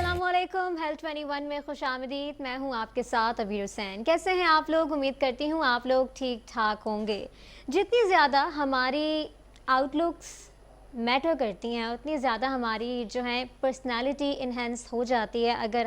अस्सलामुअलैकुम हेल्थ 21 में खुशामदीद। मैं हूं आपके साथ अबीर हुसैन। कैसे हैं आप लोग? उम्मीद करती हूं आप लोग ठीक ठाक होंगे। जितनी ज़्यादा हमारी आउटलुक्स मैटर करती हैं उतनी ज़्यादा हमारी जो है पर्सनालिटी इन्हेंस हो जाती है अगर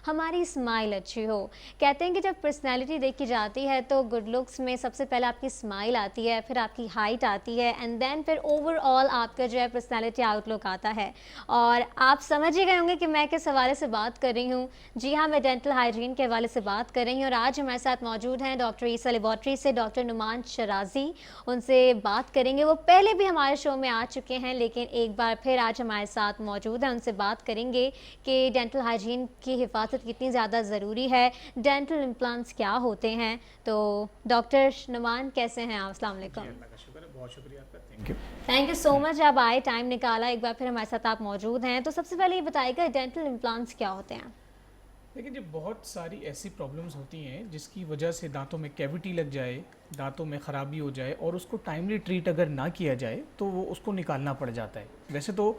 हमारी स्माइल अच्छी हो। कहते हैं कि जब पर्सनालिटी देखी जाती है तो गुड लुक्स में सबसे पहले आपकी स्माइल आती है, फिर आपकी हाइट आती है एंड देन फिर ओवरऑल आपका जो है पर्सनालिटी आउटलुक आता है। और आप समझ ही गए होंगे कि मैं किस हवाले से बात कर रही हूँ। जी हाँ, मैं डेंटल हाइजीन के हवाले से बात कर रही हूँ और आज हमारे साथ मौजूद हैं डॉक्टर ईसा लेबॉर्ट्री से डॉक्टर नुमान शराजी। उनसे बात करेंगे। वो पहले भी हमारे शो में आ चुके हैं लेकिन एक बार फिर आज हमारे साथ मौजूद हैं। उनसे बात करेंगे कि डेंटल हाइजीन की हिफाजत कितनी ज़्यादा ज़रूरी है, डेंटल इम्प्लांट्स क्या होते हैं। तो डॉक्टर नुमान कैसे हैं आप? अस्सलाम वालेकुम। बहुत शुक्रिया आपका, thank you. Thank you so much, आप आए, टाइम निकाला, एक बार फिर हमारे साथ आप मौजूद हैं। तो सबसे पहले ये बताइएगा डेंटल इम्प्लांट्स क्या होते हैं? देखिए जी, बहुत सारी ऐसी प्रॉब्लम्स होती हैं जिसकी वजह से दांतों में कैविटी लग जाए, दांतों में ख़राबी हो जाए और उसको टाइमली ट्रीट अगर ना किया जाए तो वो उसको निकालना पड़ जाता है। वैसे तो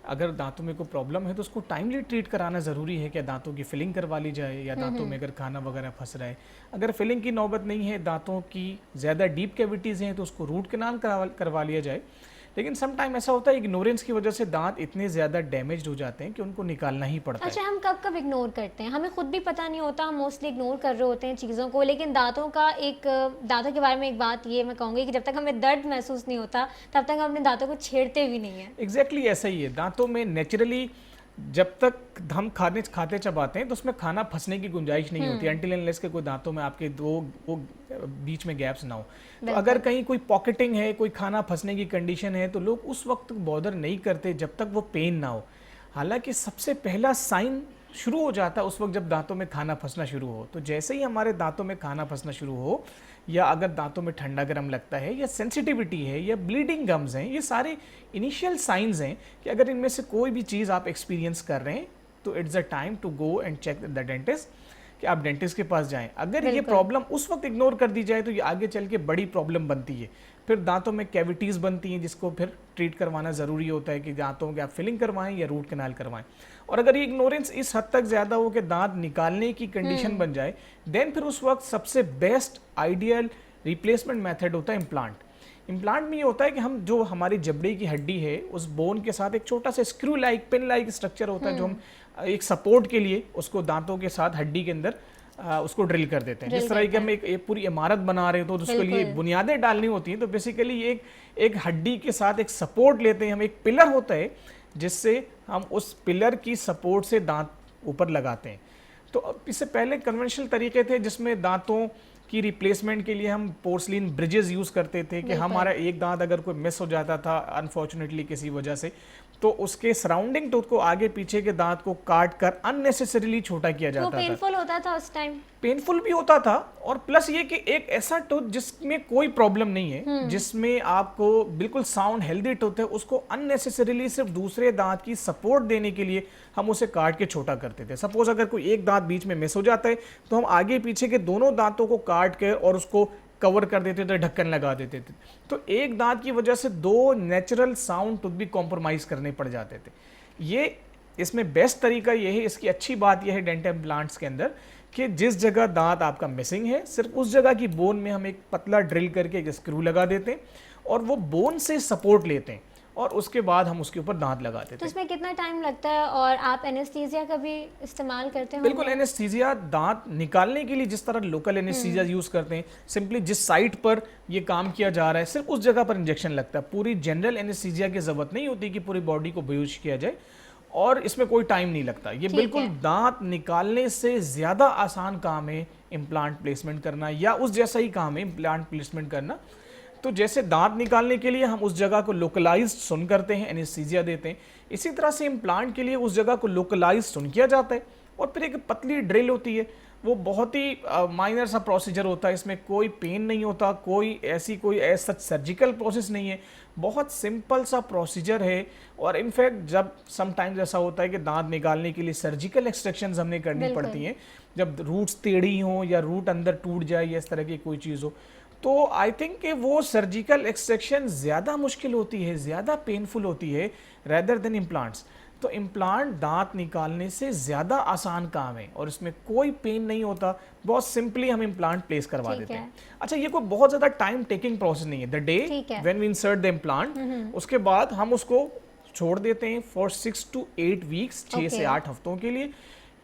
अगर दांतों में कोई प्रॉब्लम है तो उसको टाइमली ट्रीट कराना ज़रूरी है कि दांतों की फिलिंग करवा ली जाए या दांतों में अगर खाना वगैरह फंस रहा है। अगर फिलिंग की नौबत नहीं है, दांतों की ज़्यादा डीप कैविटीज़ हैं तो उसको रूट कैनाल करवा लिया जाए। लेकिन सम टाइम ऐसा होता है इग्नोरेंस की वजह से दांत इतने ज़्यादा डैमेज हो जाते हैं कि उनको निकालना ही पड़ता है। अच्छा, हम कब कब इग्नोर करते हैं? हमें खुद भी पता नहीं होता, हम मोस्टली इग्नोर कर रहे होते हैं चीज़ों को। लेकिन दांतों के बारे में एक बात ये मैं कहूँगी कि जब तक हमें दर्द महसूस नहीं होता तब तक हम अपने दांतों को छेड़ते भी नहीं हैं। एग्जैक्टली ऐसा ही है। दांतों में नेचुरली जब तक हम खाते चबाते हैं तो उसमें खाना फंसने की गुंजाइश नहीं होती अनटिल अनलेस के कोई दांतों में आपके वो बीच में गैप्स ना हो। तो अगर कहीं कोई पॉकेटिंग है, कोई खाना फंसने की कंडीशन है तो लोग उस वक्त बॉदर नहीं करते जब तक वो पेन ना हो। हालांकि सबसे पहला साइन शुरू हो जाता है उस वक्त जब दांतों में खाना फंसना शुरू हो। तो जैसे ही हमारे दांतों में खाना फंसना शुरू हो या अगर दांतों में ठंडा गर्म लगता है या सेंसिटिविटी है या ब्लीडिंग गम्स हैं, ये सारे इनिशियल साइंस हैं कि अगर इनमें से कोई भी चीज़ आप एक्सपीरियंस कर रहे हैं तो it's a time to go and check the dentist, कि आप डेंटिस्ट के पास जाएं। अगर ये प्रॉब्लम उस वक्त इग्नोर कर दी जाए तो ये आगे चल के बड़ी प्रॉब्लम बनती है। फिर दांतों में कैविटीज़ बनती हैं जिसको फिर ट्रीट करवाना ज़रूरी होता है कि दांतों की आप फिलिंग करवाएं या रूट कैनाल करवाएं। और अगर ये इग्नोरेंस इस हद तक ज़्यादा हो कि दांत निकालने की कंडीशन बन जाए, देन फिर उस वक्त सबसे बेस्ट आइडियल रिप्लेसमेंट मेथड होता है इम्प्लांट। इम्प्लांट में ये होता है कि हम जो हमारी जबड़े की हड्डी है उस बोन के साथ एक छोटा सा screw like pin like structure होता है जो हम एक सपोर्ट के लिए उसको दांतों के साथ हड्डी के अंदर उसको ड्रिल कर देते हैं। जिस तरह की हम एक पूरी इमारत बना रहे हो तो उसके लिए बुनियादें डालनी होती हैं। तो बेसिकली एक हड्डी के साथ एक सपोर्ट लेते हैं हम, एक पिलर होता है जिससे हम उस पिलर की सपोर्ट से दांत ऊपर लगाते हैं। तो इससे पहले कन्वेंशनल तरीके थे जिसमें दांतों की रिप्लेसमेंट के लिए हम पोर्सलिन ब्रिजेस यूज़ करते थे कि हमारा एक दांत अगर कोई मिस हो जाता था अनफॉर्चुनेटली किसी वजह से तो उसके सराउंडिंग टूथ को आगे पीछे के दांत को काट कर अननेसेसरीली छोटा किया जाता था। पेनफुल होता था उस टाइम, पेनफुल भी होता था और प्लस ये कि एक ऐसा टूथ जिसमें कोई प्रॉब्लम नहीं है, जिसमें आपको बिल्कुल साउंड हेल्दी टूथ है, उसको अननेसेसरीली सिर्फ दूसरे दांत की सपोर्ट देने के लिए हम उसे काट के छोटा करते थे। सपोज अगर कोई एक दांत बीच में मिस हो जाता है तो हम आगे पीछे के दोनों दांतों को काट कर और उसको कवर कर देते थे, ढक्कन लगा देते थे। तो एक दांत की वजह से दो नेचुरल साउंड टूथ भी कॉम्प्रोमाइज करने पड़ जाते थे। ये इसमें बेस्ट तरीका ये है, इसकी अच्छी बात यह है डेंटल इम्प्लांट्स के अंदर कि जिस जगह दांत आपका मिसिंग है सिर्फ उस जगह की बोन में हम एक पतला ड्रिल करके एक स्क्रू लगा देते हैं और वो बोन से सपोर्ट लेते हैं और उसके बाद हम उसके ऊपर दांत लगाते थे। तो इसमें कितना टाइम लगता है और आप एनेस्थीसिया का भी इस्तेमाल करते हैं? बिल्कुल, एनेस्थीसिया दांत निकालने के लिए जिस तरह लोकल एनेस्थीसिया यूज करते हैं, सिंपली जिस साइट पर ये काम किया जा रहा है सिर्फ उस जगह पर इंजेक्शन लगता है। पूरी जनरल एनेस्थीसिया की जरूरत नहीं होती कि पूरी बॉडी को बेहोश किया जाए और इसमें कोई टाइम नहीं लगता। ये बिल्कुल दांत निकालने से ज्यादा आसान काम है इम्प्लांट प्लेसमेंट करना, या उस जैसा ही काम है इम्प्लांट प्लेसमेंट करना। तो जैसे दांत निकालने के लिए हम उस जगह को लोकलाइज्ड सुन करते हैं, एनेस्थीसिया देते हैं, इसी तरह से इम्प्लांट के लिए उस जगह को लोकलाइज्ड सुन किया जाता है और फिर एक पतली ड्रिल होती है। वो बहुत ही माइनर सा प्रोसीजर होता है, इसमें कोई पेन नहीं होता, कोई ऐसा सर्जिकल प्रोसेस नहीं है, बहुत सिंपल सा प्रोसीजर है। और इनफैक्ट जब समटाइम्स ऐसा होता है कि दांत निकालने के लिए सर्जिकल एक्सट्रैक्शंस हमने करनी पड़ती हैं, जब रूट्स टेढ़ी हों या रूट अंदर टूट जाए या इस तरह की कोई चीज़ हो, तो आई थिंक कि वो सर्जिकल एक्सट्रैक्शन ज़्यादा मुश्किल होती है, ज़्यादा पेनफुल होती है रेदर देन इम्प्लांट्स। तो इम्प्लांट दांत निकालने से ज़्यादा आसान काम है और इसमें कोई पेन नहीं होता, बहुत सिंपली हम इम्प्लांट प्लेस करवा ठीक देते है। हैं। अच्छा, ये कोई बहुत ज़्यादा टाइम टेकिंग प्रोसेस नहीं है। द डे ठीक है। When we insert the implant, उसके बाद हम उसको छोड़ देते हैं फॉर 6 to 8 वीक्स, 6 से Okay. 8 हफ्तों के लिए,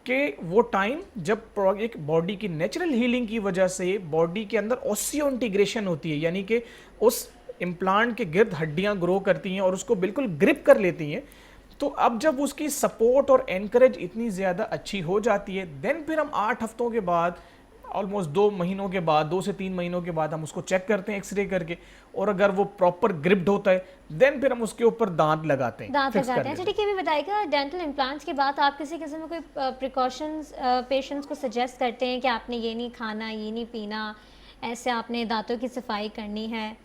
कि वो टाइम जब एक बॉडी की नेचुरल हीलिंग की वजह से बॉडी के अंदर ऑसियो इंटीग्रेशन होती है, यानी कि उस इम्प्लांट के गिर्द हड्डियां ग्रो करती हैं और उसको बिल्कुल ग्रिप कर लेती हैं। तो अब जब उसकी सपोर्ट और एनकरेज इतनी ज़्यादा अच्छी हो जाती है, देन फिर हम 8 हफ्तों के बाद, ऑलमोस्ट 2 महीनों के बाद, 2 से 3 महीनों के बाद हम उसको चेक करते हैं एक्सरे करके, और अगर वो प्रॉपर ग्रिप्ड होता है देन फिर हम उसके ऊपर दांत लगाते हैं, दांत फिक्स लगाते कर हैं। देते अच्छा ठीक है, भी बताइएगा डेंटल इम्प्लांट्स के बाद आप किसी किस्म में कोई प्रिकॉशंस पेशेंट्स को सजेस्ट करते हैं कि आपने ये नहीं खाना, ये नहीं पीना, ऐसे आपने दांतों की सफाई करनी है?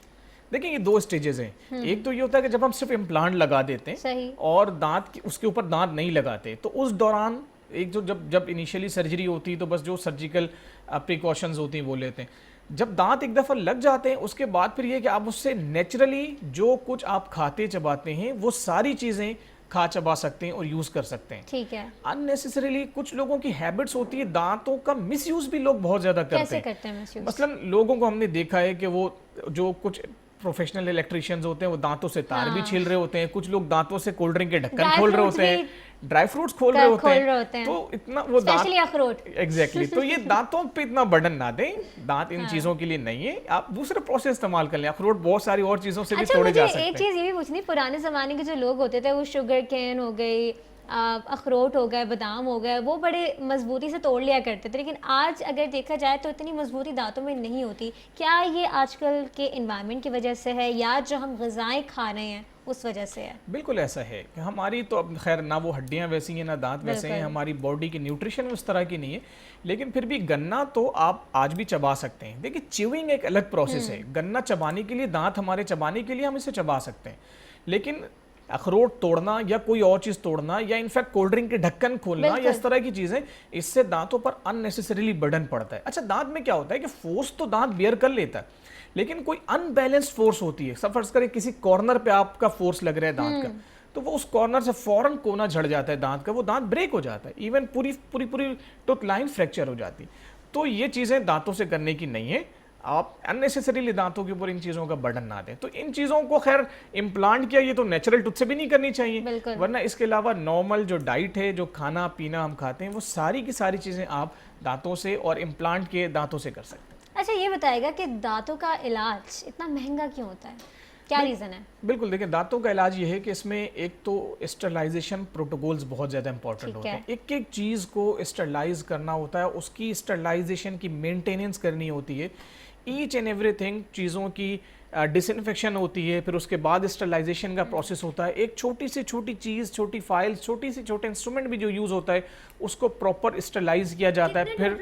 देखिए, ये 2 स्टेजेस हैं। एक तो ये होता है कि जब हम सिर्फ इम्प्लांट लगा देते हैं सही। और उसके ऊपर दांत नहीं लगाते, तो उस दौरान एक जो जब इनिशियली सर्जरी होती है तो बस जो सर्जिकल प्रिकॉशंस होती हैं वो लेते हैं। जब दांत एक दफ़ा लग जाते हैं उसके बाद फिर ये कि आप उससे नेचुरली जो कुछ आप खाते चबाते हैं वो सारी चीज़ें खा चबा सकते हैं और यूज़ कर सकते हैं। ठीक है। अननेसेसरीली कुछ लोगों की हैबिट्स होती है, दांतों का मिसयूज़ भी लोग बहुत ज़्यादा करते कैसे हैं। करते हैं मिसयूज? मसलन लोगों को हमने देखा है कि वो जो कुछ प्रोफेशनल इलेक्ट्रिशियंस होते हैं वो दांतों से तार भी छील रहे होते हैं, कुछ लोग दांतों से कोल्ड ड्रिंक के ढक्कन Dry खोल रहे fruits होते हैं, भी ड्राई फ्रूट्स खोल रहे होते हैं। हैं। तो इतना वो दांत, स्पेशली अखरोट। एग्जैक्टली तो ये दांतों पे इतना बर्डन ना दें, दांत इन चीजों के लिए नहीं है, आप दूसरे प्रोसेस इस्तेमाल कर लें। अखरोट बहुत सारी और चीजों से भी अच्छा तोड़े मुझे जा सकते एक हैं। चीज़ ये भी पूछनी, पुराने ज़माने के जो लोग होते थे वो शुगर केन हो गई, अखरोट हो गए, बादाम हो गए, वो बड़े मजबूती से तोड़ लिया करते थे, लेकिन आज अगर देखा जाए तो इतनी मजबूती दांतों में नहीं होती। क्या ये आजकल के इन्वायरमेंट की वजह से है या जो हम ग़िज़ाएँ खा रहे हैं उस वजह से है? बिल्कुल ऐसा है कि हमारी तो अब खैर ना वो हड्डियां वैसी हैं ना दांत वैसे हैं, बिल्कुल। हमारी बॉडी की न्यूट्रिशन उस तरह की नहीं है, लेकिन फिर भी गन्ना तो आप आज भी चबा सकते हैं। देखिए, च्यूइंग एक अलग प्रोसेस है। गन्ना चबाने के लिए, दांत हमारे चबाने के लिए हम इसे चबा सकते हैं, लेकिन अखरोट तोड़ना या कोई और चीज़ तोड़ना या इनफैक्ट कोल्ड ड्रिंक के ढक्कन खोलना या इस तरह की चीज़ें, इससे दांतों पर अननेसेसरीली बर्डन पड़ता है। अच्छा, दांत में क्या होता है कि फोर्स तो दांत बियर कर लेता है, लेकिन कोई अनबैलेंस्ड फोर्स होती है। सब फर्ज करें किसी कॉर्नर पे आपका फोर्स लग रहा है दांत का, तो वो उस कॉर्नर से फौरन कोना झड़ जाता है दांत का, वो दांत ब्रेक हो जाता है, इवन पूरी पूरी पूरी टूथ लाइन फ्रैक्चर हो जाती है। तो ये चीज़ें दांतों से करने की नहीं है, आप अननेसेसरीली दांतों के ऊपर इन चीज़ों का बर्डन ना दें। तो इन चीज़ों को खैर इम्प्लांट किया, ये तो नेचुरल टूथ से भी नहीं करनी चाहिए, बिल्कुल। वरना इसके अलावा नॉर्मल जो डाइट है, जो खाना पीना हम खाते हैं, वो सारी की सारी चीज़ें आप दांतों से और इम्प्लांट के दांतों से कर सकते हैं। अच्छा ये बताएगा कि दांतों का इलाज इतना महंगा क्यों होता है, क्या रीज़न है? बिल्कुल, देखिए, दांतों का इलाज ये है कि इसमें एक तो स्टरलाइजेशन प्रोटोकॉल्स बहुत ज़्यादा इंपॉर्टेंट होते हैं। एक एक चीज़ को स्टरलाइज करना होता है, उसकी स्टरलाइजेशन की मेंटेनेंस करनी होती है, ईच एंड एवरीथिंग चीज़ों की डिसइंफेक्शन होती है, फिर उसके बाद स्टरलाइजेशन का प्रोसेस होता है। एक छोटी से छोटी चीज़, छोटी फाइल्स, छोटी से छोटे इंस्ट्रूमेंट भी जो यूज़ होता है उसको प्रॉपर स्टरलाइज किया जाता है। फिर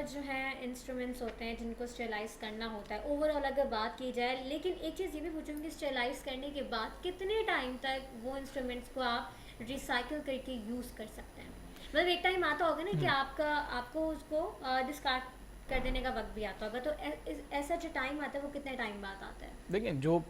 जो है इंस्ट्रूमेंट्स होते हैं जिनको स्टेलाइज करना होता है, ओवरऑल अगर बात की जाए, लेकिन एक चीज़ ये भी पूछूंगी, स्टेलाइज करने के बाद कितने टाइम तक वो इंस्ट्रूमेंट्स को आप रिसाइकिल करके यूज़ कर सकते हैं? मतलब एक टाइम आता होगा ना कि आपको उसको डिस्कार्ड कर देने का वक्त भी आता होगा, तो ऐसा जो टाइम आता है वो कितने टाइम बाद आता है? देखिए, जो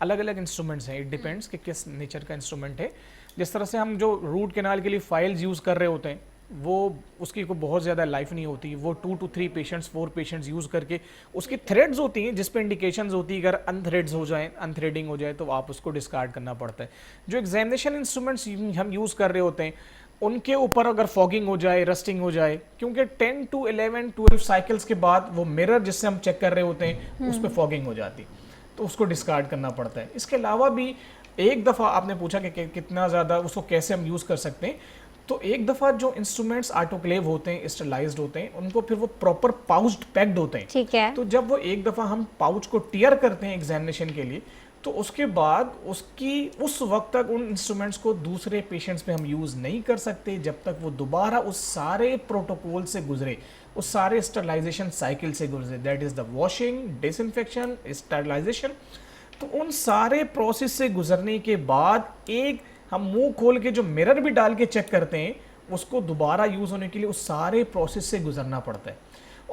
अलग अलग इंस्ट्रूमेंट्स हैं, इट डिपेंड्स कि किस नेचर का इंस्ट्रूमेंट है। जिस तरह से हम जो रूट कैनाल के लिए फाइल्स यूज़ कर रहे होते हैं, वो उसकी को बहुत ज़्यादा लाइफ नहीं होती, वो 2 to 3 पेशेंट्स 4 पेशेंट्स यूज़ करके उसकी थ्रेड्स होती हैं जिस पे इंडिकेशंस होती है, अगर अनथ्रेड्स हो जाए, अनथ्रेडिंग हो जाए तो आप उसको डिस्कार्ड करना पड़ता है। जो एग्जामिनेशन इंस्ट्रूमेंट्स हम यूज़ कर रहे होते हैं उनके ऊपर अगर फॉगिंग हो जाए, रस्टिंग हो जाए, क्योंकि 10 to 11 12 साइकिल्स के बाद वो मिरर जिससे हम चेक कर रहे होते हैं उस पर फॉगिंग हो जाती, तो उसको डिस्कार्ड करना पड़ता है। इसके अलावा भी एक दफ़ा आपने पूछा कि कितना ज़्यादा उसको कैसे हम यूज़ कर सकते हैं, तो एक दफ़ा जो इंस्ट्रूमेंट्स ऑटोक्लेव होते हैं, स्टरलाइज्ड होते हैं, उनको फिर वो प्रॉपर पाउच्ड पैक्ड होते हैं। ठीक है। तो जब वो एक दफ़ा हम पाउच को टियर करते हैं एग्जामिनेशन के लिए, तो उसके बाद उस वक्त तक उन इंस्ट्रूमेंट्स को दूसरे पेशेंट्स पे हम यूज़ नहीं कर सकते जब तक वो दोबारा उस सारे प्रोटोकॉल से गुजरे, उस सारे स्टरलाइजेशन साइकिल से गुजरे, that is the washing, disinfection, sterilization. तो उन सारे प्रोसेस से गुजरने के बाद एक हम मुंह खोल के जो मिरर भी डाल के चेक करते हैं, उसको दोबारा यूज़ होने के लिए उस सारे प्रोसेस से गुजरना पड़ता है।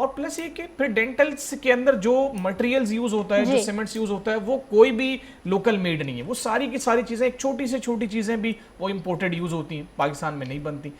और प्लस ये कि फिर डेंटल्स के अंदर जो मटेरियल्स यूज होता है, जी। जो सीमेंट्स यूज होता है, वो कोई भी लोकल मेड नहीं है। वो सारी की सारी चीजें, एक छोटी से छोटी चीजें भी वो इंपोर्टेड यूज होती हैं, पाकिस्तान में नहीं बनती।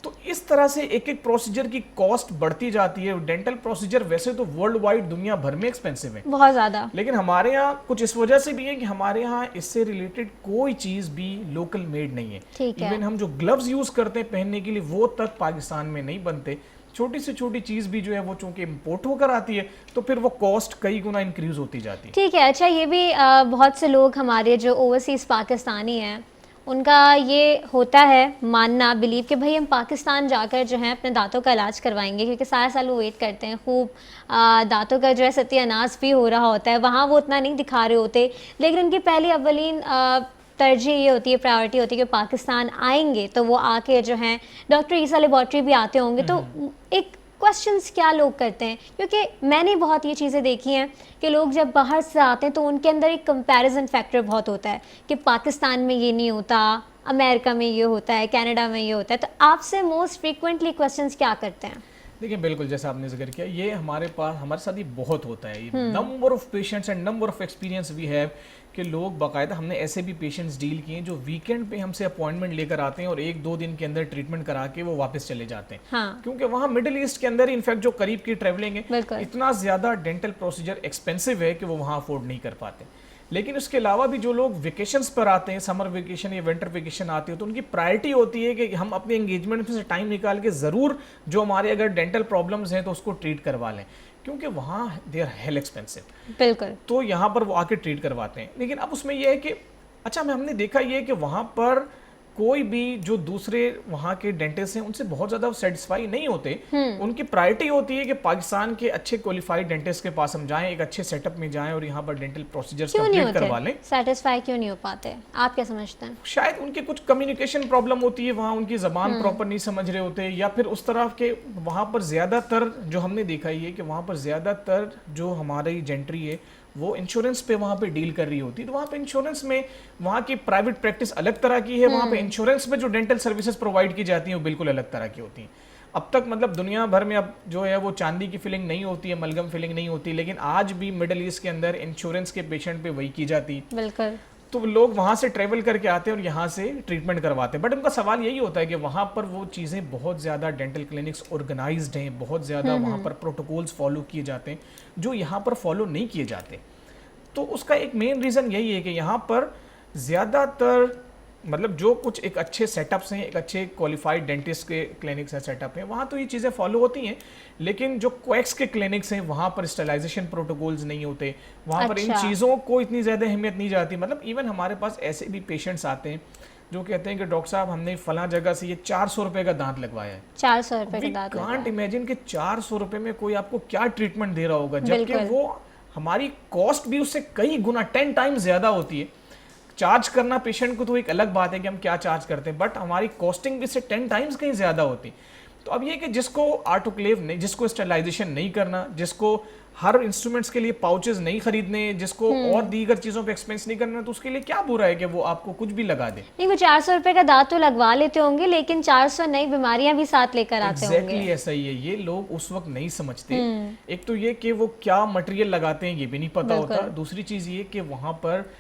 तो इस तरह से एक एक प्रोसीजर की कॉस्ट बढ़ती जाती है। डेंटल प्रोसीजर वैसे तो वर्ल्ड वाइड दुनिया भर में एक्सपेंसिव है, बहुत ज़्यादा। लेकिन हमारे यहाँ कुछ इस वजह से भी है कि हमारे यहाँ इससे रिलेटेड कोई चीज़ भी लोकल मेड नहीं है। ठीक है। इवन हम जो ग्लव्स यूज़ करते हैं पहनने के लिए, वो तक पाकिस्तान में नहीं बनते। छोटी से छोटी चीज़ भी जो है वो चूंकि इम्पोर्ट होकर आती है, तो फिर वो कॉस्ट कई गुना इंक्रीज होती जाती है। ठीक है। अच्छा, ये भी बहुत से लोग हमारे जो ओवरसीज़ पाकिस्तानी हैं, उनका ये होता है मानना, बिलीव कि भाई हम पाकिस्तान जाकर जो है अपने दांतों का इलाज करवाएंगे, क्योंकि सारा साल वो वेट करते हैं, खूब दांतों का जो है सत्यानाश भी हो रहा होता है, वहाँ वो उतना नहीं दिखा रहे होते, लेकिन उनकी पहली अव्वलीन तरजीह ये होती है, प्रायोरिटी होती है कि पाकिस्तान आएंगे तो वो आके जो है डॉक्टर ईसा लेबॉर्ट्री भी आते होंगे। तो एक क्वेश्चंस क्या लोग करते हैं, क्योंकि मैंने बहुत ये चीज़ें देखी हैं कि लोग जब बाहर से आते हैं तो उनके अंदर एक कंपैरिजन फैक्टर बहुत होता है कि पाकिस्तान में ये नहीं होता, अमेरिका में ये होता है, कनाडा में ये होता है। तो आपसे मोस्ट फ्रीक्वेंटली क्वेश्चंस क्या करते हैं? देखिए, बिल्कुल जैसा आपने जिक्र किया, ये हमारे साथ ये बहुत होता है। Number of patients and number of experience we have कि लोग बाकायदा, हमने ऐसे भी पेशेंट्स डील किए हैं जो वीकेंड पे हमसे अपॉइंटमेंट लेकर आते हैं और 1-2 दिन के अंदर ट्रीटमेंट करा के वो वापस चले जाते हैं। हाँ। क्योंकि वहाँ मिडिल ईस्ट के अंदर इनफैक्ट जो करीब की ट्रेवलिंग है, बिल्कुल। इतना ज़्यादा डेंटल प्रोसीजर एक्सपेंसिव है कि वो वहाँ अफोर्ड नहीं कर पाते। लेकिन उसके अलावा भी जो लोग वेकेशंस पर आते हैं, समर वेकेशन या विंटर वेकेशन आते हैं, तो उनकी प्रायोरिटी होती है कि हम अपने एंगेजमेंट में से टाइम निकाल के ज़रूर जो हमारे अगर डेंटल प्रॉब्लम्स हैं तो उसको ट्रीट करवा लें, क्योंकि वहाँ दे आर हेल एक्सपेंसिव। बिल्कुल। तो यहाँ पर वो आके ट्रीट करवाते हैं। लेकिन अब उसमें यह है कि अच्छा, हमने देखा ये है कि वहाँ पर कोई भी जो दूसरे वहाँ के डेंटिस्ट हैं उनसे बहुत ज़्यादा सेटिस्फाई नहीं होते। उनकी प्रायोरिटी होती है कि पाकिस्तान के अच्छे क्वालिफाइड डेंटिस्ट के पास हम जाएं, एक अच्छे सेटअप में जाएं और यहाँ पर डेंटल प्रोसीजर्स कंप्लीट करवा लें। सेटिस्फाई क्यों नहीं हो पाते, आप क्या समझते हैं? शायद उनके कुछ कम्युनिकेशन प्रॉब्लम होती है, वहाँ उनकी ज़बान प्रॉपर नहीं समझ रहे होते, या फिर उस तरह के वहाँ पर ज़्यादातर जो हमने देखा ये कि वहाँ पर ज़्यादातर जो हमारी जेंट्री है वो इंश्योरेंस पे वहाँ पे डील कर रही होती है। तो वहाँ पे इंश्योरेंस में वहाँ की प्राइवेट प्रैक्टिस अलग तरह की है, वहाँ पे इंश्योरेंस में जो डेंटल सर्विसेज प्रोवाइड की जाती हैं वो बिल्कुल अलग तरह की होती हैं। अब तक मतलब दुनिया भर में अब जो है वो चांदी की फिलिंग नहीं होती है, मलगम फिलिंग नहीं होती, लेकिन आज भी मिडिल ईस्ट के अंदर इंश्योरेंस के पेशेंट पे वही की जाती है। बिल्कुल। तो लोग वहाँ से ट्रेवल करके आते हैं और यहाँ से ट्रीटमेंट करवाते हैं। बट उनका सवाल यही होता है कि वहाँ पर वो चीज़ें बहुत ज़्यादा डेंटल क्लिनिक्स ऑर्गेनाइज्ड हैं, बहुत ज़्यादा वहाँ पर प्रोटोकॉल्स फॉलो किए जाते हैं जो यहाँ पर फॉलो नहीं किए जाते। तो उसका एक मेन रीज़न यही है कि यहाँ पर ज़्यादातर मतलब जो कुछ एक अच्छे सेटअप्स हैं, एक अच्छे क्वालिफाइड डेंटिस्ट के क्लिनिक्स हैं, सेटअप हैं, वहाँ तो ये चीज़ें फॉलो होती हैं। लेकिन जो क्वैक्स के क्लिनिक्स हैं वहाँ पर स्टरलाइजेशन प्रोटोकॉल्स नहीं होते, वहाँ पर इन अच्छा। चीज़ों को इतनी ज़्यादा अहमियत नहीं जाती। मतलब इवन हमारे पास ऐसे भी पेशेंट्स आते हैं जो कहते हैं कि डॉक्टर साहब हमने फलां जगह से ये 400 रुपये का दांत लगवाया है। 400 रुपये का वी दांत कांट लगवाया। इमेजिन कि 400 रुपये में कोई आपको क्या ट्रीटमेंट दे रहा होगा, जबकि बिल्कुल। वो हमारी कॉस्ट भी उससे कई गुना 10 टाइम्स ज़्यादा होती है। चार्ज करना पेशेंट को तो एक अलग बात है कि हम क्या चार्ज करते हैं, बट हमारी कॉस्टिंग भी इससे 10 टाइम्स कहीं ज़्यादा होती। तो अब ये कि जिसको आर्टोक्लेव नहीं, जिसको स्टरलाइजेशन नहीं करना, जिसको हर इंस्ट्रूमेंट्स के लिए पाउचेस नहीं खरीदने, जिसको और दीगर चीज़ों पे एक्सपेंस नहीं करना, तो उसके लिए क्या बुरा है कि वो आपको कुछ भी लगा दे। नहीं, वो 400 रुपये का दांत तो लगवा लेते होंगे, लेकिन 400 नई बीमारियां भी साथ लेकर आते एग्जैक्टली होंगे। ऐसा ही है। ये लोग उस वक्त नहीं समझते। एक तो ये कि वो क्या मटेरियल लगाते हैं ये भी नहीं पता होता। दूसरी चीज़ ये कि वहाँ पर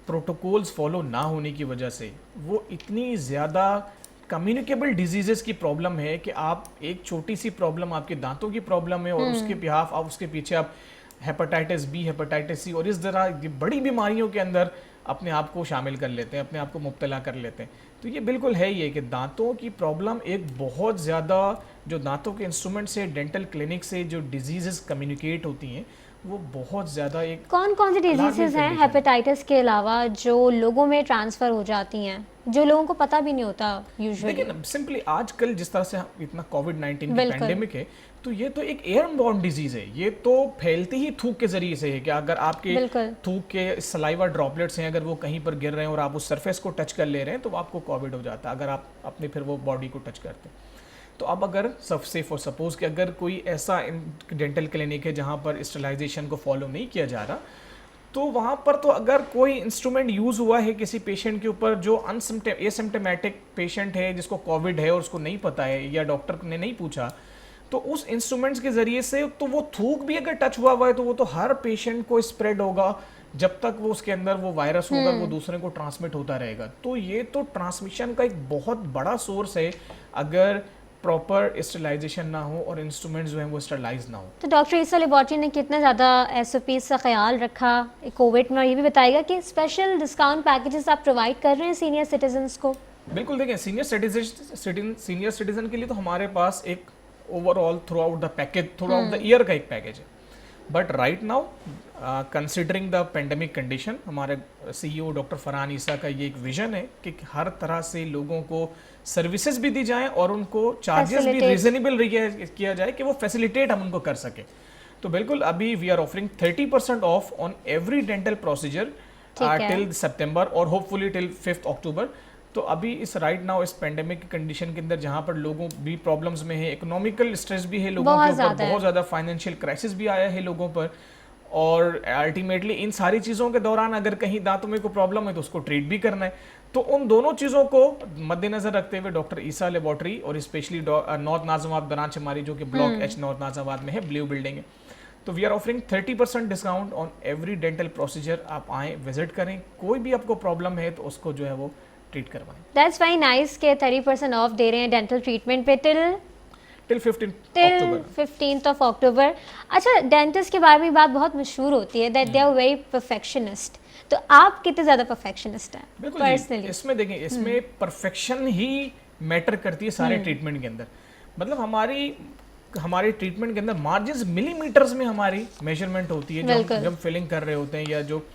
प्रोटोकॉल्स फॉलो ना होने की वजह से वो इतनी ज़्यादा कम्युनिकेबल डिजीजेस की प्रॉब्लम है कि आप एक छोटी सी प्रॉब्लम, आपके दांतों की प्रॉब्लम है, और उसके बिहाफ आप उसके पीछे आप हेपेटाइटिस बी, हेपेटाइटिस सी और इस तरह बड़ी बीमारियों के अंदर अपने आप को शामिल कर लेते हैं, अपने आप को मुब्तला कर लेते हैं। तो ये बिल्कुल है ही है कि दांतों की प्रॉब्लम एक बहुत ज़्यादा, जो दांतों के इंस्ट्रूमेंट से, डेंटल क्लिनिक से जो डिजीज़ेस कम्युनिकेट होती हैं वो बहुत ज़्यादा एक कौन कौन सी डिजीजेस हैं हेपेटाइटिस के अलावा जो लोगों में ट्रांसफ़र हो जाती हैं, जो लोगों को पता भी नहीं होता यूजुअली? लेकिन सिंपली आजकल जिस तरह से इतना कोविड-19 की पैंडेमिक है, तो ये तो एक एयरबॉर्न डिजीज है। ये तो फैलती ही थूक के जरिए से है कि अगर आपके थूक के सलाइवा ड्रॉपलेट्स हैं, अगर वो कहीं पर गिर रहे हैं और आप उस सरफेस को टच कर ले रहे हैं तो आपको कोविड हो जाता है, अगर आप अपने फिर वो बॉडी को टच करते हैं। तो अब अगर से फॉर सपोज कि अगर कोई ऐसा डेंटल क्लिनिक है जहाँ पर स्टरलाइजेशन को फॉलो नहीं किया जा रहा, तो वहाँ पर तो अगर कोई इंस्ट्रूमेंट यूज़ हुआ है किसी पेशेंट के ऊपर जो एसिम्प्टोमेटिक पेशेंट है, जिसको कोविड है और उसको नहीं पता है या डॉक्टर ने नहीं पूछा, तो उस इंस्ट्रूमेंट्स के जरिए से तो वो थूक भी अगर टच हुआ है तो वो तो हर पेशेंट को स्प्रेड होगा, जब तक वो उसके अंदर वो वायरस होगा वो दूसरे को ट्रांसमिट होता रहेगा। तो ये तो ट्रांसमिशन का एक बहुत बड़ा सोर्स है अगर प्रॉपर स्टरलाइजेशन ना हो और इंस्ट्रूमेंट्स जो हैं वो स्टरलाइज ना हो। तो डॉक्टर ईसा लेबॉर्ट्री ने कितना ज़्यादा SOPs का ख्याल रखा कोविड में, और ये भी बताएगा कि स्पेशल डिस्काउंट पैकेजेस आप प्रोवाइड कर रहे हैं सीनियर सिटीजन्स को? बिल्कुल, देखें सीनियर सिटीजन के लिए तो हमारे पास एक overall through out the package, through out the year का एक पैकेज है। But right now considering the pandemic condition, हमारे CEO डॉक्टर फरहान ईसा का ये एक विजन है कि हर तरह से लोगों को सर्विसेज भी दी जाएं और उनको चार्जेस भी रीजनेबल किया जाए कि वो फैसिलिटेट हम उनको कर सके। तो बिल्कुल अभी we are offering 30% off on every dental procedure till सितंबर और होपफुली टिल 5 अक्टूबर। तो अभी इस राइट नाउ इस पेंडेमिक की कंडीशन के अंदर जहाँ पर लोगों भी प्रॉब्लम्स में है, इकोनॉमिकल स्ट्रेस भी है लोगों के ऊपर, बहुत ज़्यादा फाइनेंशियल क्राइसिस भी आया है लोगों पर, और अल्टीमेटली इन सारी चीज़ों के दौरान अगर कहीं दांतों में कोई प्रॉब्लम है तो उसको ट्रीट भी करना है। तो उन दोनों चीज़ों को मद्देनजर रखते हुए डॉक्टर ईसा लेबॉर्ट्री और स्पेशली नॉर्थ नाजिमाबाद ब्रांच हमारी जो कि ब्लॉक H नॉर्थ नाजिमाबाद में है, ब्लू बिल्डिंग है, तो we are offering 30% discount on every dental procedure. आप आएँ, विजिट करें, कोई भी आपको प्रॉब्लम है तो उसको जो है वो ट्रीट करवाएं। दैट्स वेरी नाइस के 30% ऑफ दे रहे हैं डेंटल ट्रीटमेंट पे टिल 15th of October। अच्छा, डेंटिस्ट के बारे में बात बहुत मशहूर होती है that they are very perfectionist, तो आप कितने ज़्यादा परफेक्शनिस्ट हैं पर्सनली? इसमें देखें, इसमें परफेक्शन ही मैटर करती है सारे ट्रीटमेंट के अंदर। मतलब हमारे ट्रीटमेंट के अंदर मार्जिन्स मिलीमीटर्स में हमारी मेजरमेंट होती है जब फिलिंग कर रहे होते हैं या जो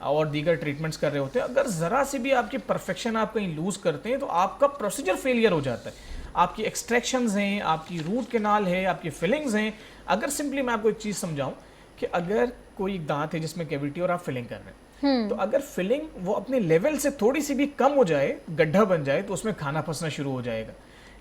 और दीगर ट्रीटमेंट्स कर रहे होते हैं। अगर ज़रा सी भी आपकी परफेक्शन आप कहीं लूज़ करते हैं तो आपका प्रोसीजर फेलियर हो जाता है। आपकी एक्सट्रैक्शंस हैं, आपकी रूट कैनाल है, आपकी फिलिंग्स हैं। अगर सिंपली मैं आपको एक चीज़ समझाऊं कि अगर कोई दांत है जिसमें कैविटी और आप फिलिंग कर रहे हैं, तो अगर फिलिंग वो अपने लेवल से थोड़ी सी भी कम हो जाए, गड्ढा बन जाए, तो उसमें खाना फंसना शुरू हो जाएगा।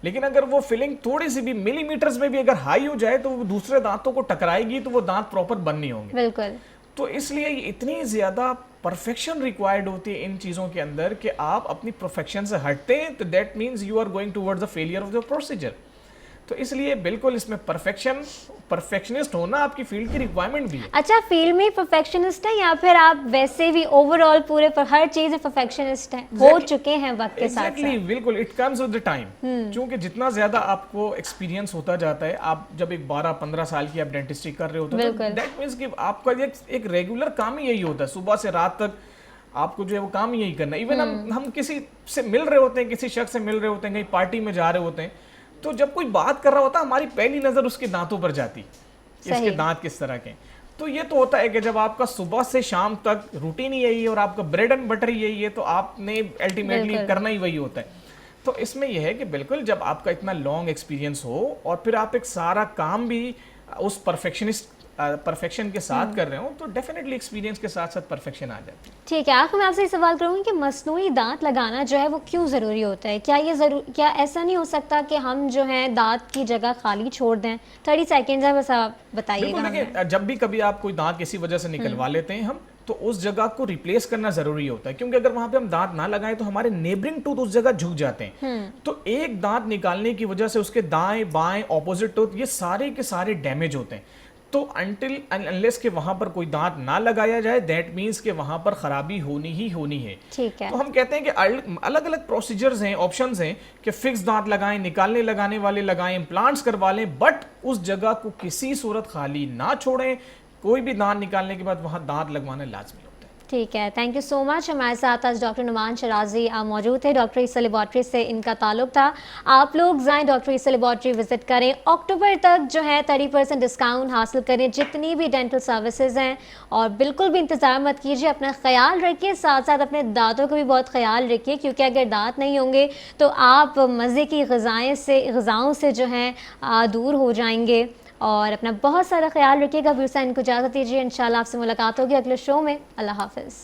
लेकिन अगर वो फिलिंग थोड़ी सी भी मिलीमीटर्स में भी अगर हाई हो जाए तो वो दूसरे दांतों को टकराएगी, तो वो दांत प्रॉपर बन नहीं होंगे। बिल्कुल। तो इसलिए इतनी ज़्यादा परफेक्शन रिक्वायर्ड होती है इन चीज़ों के अंदर कि आप अपनी परफेक्शन से हटते हैं तो that means you are going towards the failure of the procedure. तो इसलिए बिल्कुल इसमें परफेक्शनिस्ट होना आपकी फील्ड की रिक्वायरमेंट भी है। अच्छा, फील्ड में परफेक्शनिस्ट है या फिर आप वैसे भी ओवरऑल पूरे पर हर चीज में परफेक्शनिस्ट हैं, हो चुके हैं वक्त के साथ? एग्जैक्टली, बिल्कुल, it comes with the time. क्योंकि जितना ज्यादा आपको एक्सपीरियंस होता जाता है, आप जब एक 12-15 साल की आप डेंटिस्ट्री कर रहे होते हैं, दैट मीन्स कि आपका एक रेगुलर काम ही यही होता है, सुबह से रात तक आपको जो है वो काम यही करना है। इवन हम किसी से मिल रहे होते हैं, किसी शख्स से मिल रहे होते हैं, कहीं पार्टी में जा रहे होते हैं, तो जब कोई बात कर रहा होता है हमारी पहली नज़र उसके दांतों पर जाती, इसके दांत किस तरह के। तो ये तो होता है कि जब आपका सुबह से शाम तक रूटीन ही यही है और आपका ब्रेड एंड बटर ही यही है, तो आपने अल्टीमेटली करना ही वही होता है। तो इसमें यह है कि बिल्कुल जब आपका इतना लॉन्ग एक्सपीरियंस हो और फिर आप एक सारा काम भी उस परफेक्शन के साथ कर रहे हो, तो डेफिनेटली एक्सपीरियंस के साथ साथ परफेक्शन आ जाती है। ठीक है, आखिर मैं आपसे ये सवाल करूँगी कि मसनूई दांत लगाना जो है वो क्यों ज़रूरी होता है? क्या ऐसा नहीं हो सकता कि हम जो है दांत की जगह खाली छोड़ दें? 30 सेकेंड है, बस आप बताइएगा। देखिए, जब भी कभी आप कोई दांत किसी वजह से निकलवा लेते हैं हम, तो उस जगह को रिप्लेस करना जरूरी होता है, क्योंकि अगर वहां पे हम दांत ना लगाएं तो हमारे नेबरिंग टूथ उस जगह झुक जाते हैं। तो एक दांत निकालने की वजह से उसके दाएं बाएं ऑपोजिट टूथ ये सारे के सारे डैमेज होते हैं। तो अनटिल अनलेस के वहां पर कोई दांत ना लगाया जाए, दैट मीन्स कि वहां पर खराबी होनी ही होनी है। ठीक है। तो हम कहते हैं कि अलग अलग प्रोसीजर्स हैं, ऑप्शंस हैं कि फिक्स दांत लगाएं, निकालने लगाने वाले लगाएं, इम्प्लांट्स करवा लें, बट उस जगह को किसी सूरत खाली ना छोड़ें। कोई भी दांत निकालने के बाद वहां दांत लगवाना लाजमी होता है। ठीक है, थैंक यू सो मच। हमारे साथ आज डॉक्टर नुमान शराजी मौजूद थे, डॉक्टर ईसा लेबॉर्ट्री से इनका ताल्लुक था। आप लोग जाएं डॉक्टर ईसा लेबॉर्ट्री विजिट करें, अक्टूबर तक जो है 30% डिस्काउंट हासिल करें जितनी भी डेंटल सर्विसेज हैं, और बिल्कुल भी इंतज़ार मत कीजिए, अपना ख्याल रखिए, साथ साथ अपने दांतों का भी बहुत ख्याल रखिए, क्योंकि अगर दांत नहीं होंगे तो आप मज़े की ग़िज़ाओं से जो हैं दूर हो जाएंगे। और अपना बहुत सारा ख्याल रखिएगा। फिर से इनको इजाज़त दीजिए, इंशाल्लाह आपसे मुलाकात होगी अगले शो में। अल्लाह हाफ़िज़।